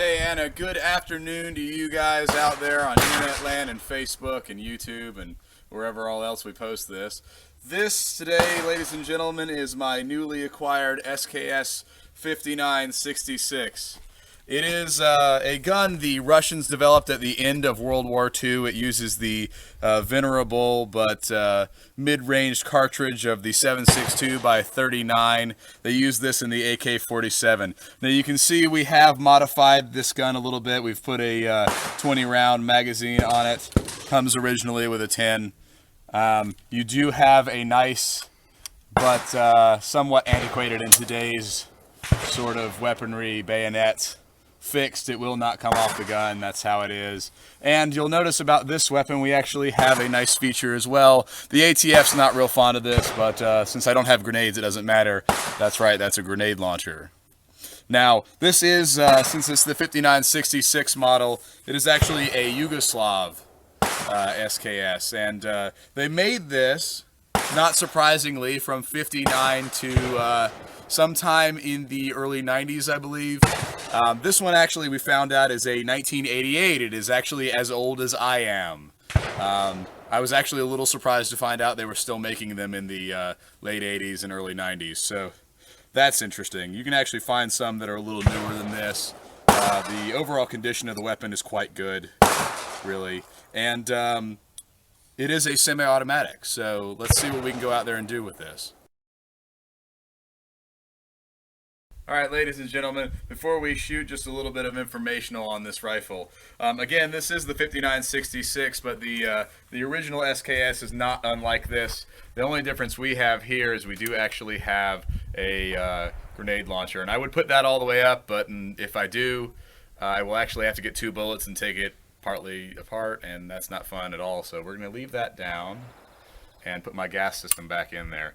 Hey, and a good afternoon to you guys out there on internet land and Facebook and YouTube and wherever all else we post this. This today, ladies and gentlemen, is my newly acquired SKS 5966. It is a gun the Russians developed at the end of World War II. It uses the venerable but mid-range cartridge of the 7.62 by 39. They use this in the AK-47. Now you can see we have modified this gun a little bit. We've put a 20-round magazine on it. Comes originally with a 10. You do have a nice but somewhat antiquated in today's sort of weaponry bayonet. Fixed. It will not come off the gun. That's how it is. And you'll notice about this weapon, we actually have a nice feature as well. The ATF's not real fond of this, but since I don't have grenades, it doesn't matter. That's right, that's a grenade launcher. Now, this is, since it's the 5966 model, it is actually a Yugoslav SKS. And they made this, not surprisingly, from 59 to sometime in the early 90s, I believe. This one actually we found out is a 1988. It is actually as old as I am. I was actually a little surprised to find out they were still making them in the late 80s and early 90s. So that's interesting. You can actually find some that are a little newer than this. The overall condition of the weapon is quite good, really. And it is a semi-automatic. So let's see what we can go out there and do with this. Alright, ladies and gentlemen, before we shoot, just a little bit of informational on this rifle. Again, this is the 5966, but the original SKS is not unlike this. The only difference we have here is we do actually have a grenade launcher, and I would put that all the way up, but if I do, I will actually have to get 2 bullets and take it partly apart, and that's not fun at all. So we're going to leave that down and put my gas system back in there.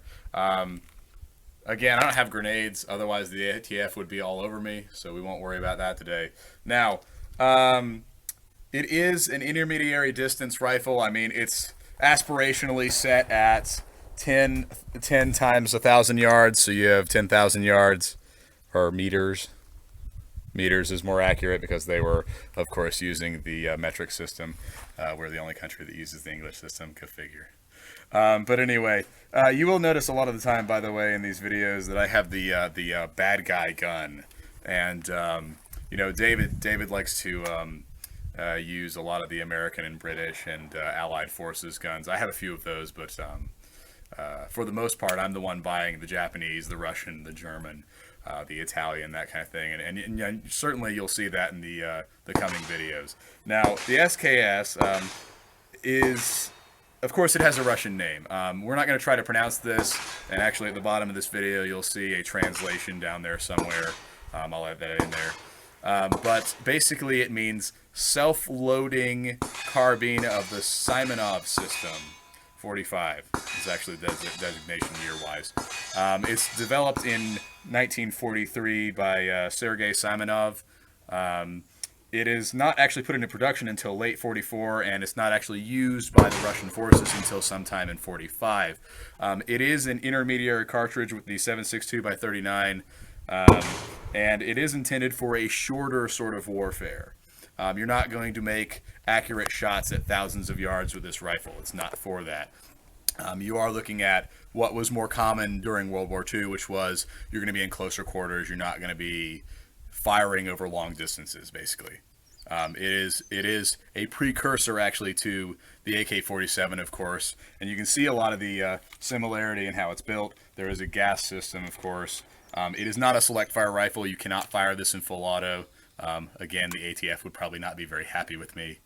Again, I don't have grenades, otherwise the ATF would be all over me, so we won't worry about that today. Now, it is an intermediary distance rifle. I mean, it's aspirationally set at 10 times 1,000 yards, so you have 10,000 yards, or meters. Meters is more accurate because they were, of course, using the metric system. We're the only country that uses the English system, go figure. But anyway, you will notice a lot of the time, by the way, in these videos that I have the bad guy gun, and you know, David likes to use a lot of the American and British and Allied forces guns. I have a few of those, but for the most part, I'm the one buying the Japanese, the Russian, the German, the Italian, that kind of thing, and certainly you'll see that in the coming videos. Now, the SKS is. Of course, it has a Russian name. We're not going to try to pronounce this, and actually at the bottom of this video you'll see a translation down there somewhere. I'll add that in there. But basically it means self-loading carbine of the Simonov system. 45 is actually the designation year-wise. It's developed in 1943 by Sergei Simonov. It is not actually put into production until late 44, and it's not actually used by the Russian forces until sometime in 45. It is an intermediary cartridge with the 7.62 by 39, and it is intended for a shorter sort of warfare. You're not going to make accurate shots at thousands of yards with this rifle. It's not for that. You are looking at what was more common during World War II, which was you're going to be in closer quarters. You're not going to be firing over long distances, basically. It is a precursor actually to the AK-47, of course, and you can see a lot of the similarity in how it's built. There is a gas system, of course. It is not a select fire rifle. You cannot fire this in full auto. Again, the ATF would probably not be very happy with me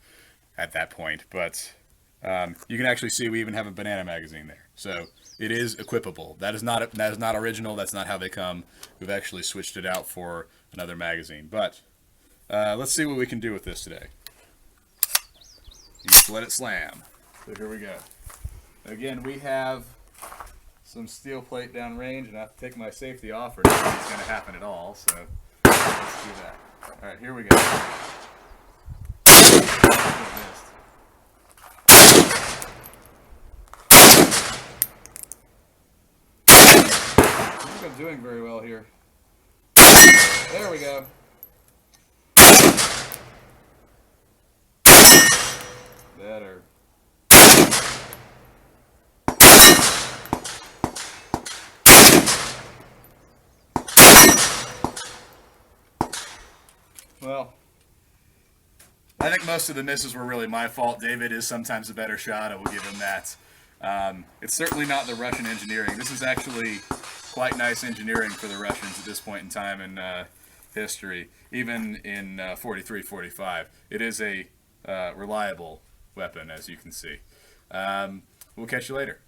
at that point, but you can actually see we even have a banana magazine there. So it is equipable. That is not original. That's not how they come. We've actually switched it out for another magazine. But let's see what we can do with this today. You just let it slam. So here we go. Again, we have some steel plate down range, and I have to take my safety off or nothing's going to happen at all. So let's do that. All right, here we go. I'm doing very well here. There we go. Better. Well, I think most of the misses were really my fault. David is sometimes a better shot. I will give him that. It's certainly not the Russian engineering. This is actually quite nice engineering for the Russians at this point in time in history, even in 43-45. It is a reliable weapon, as you can see. We'll catch you later.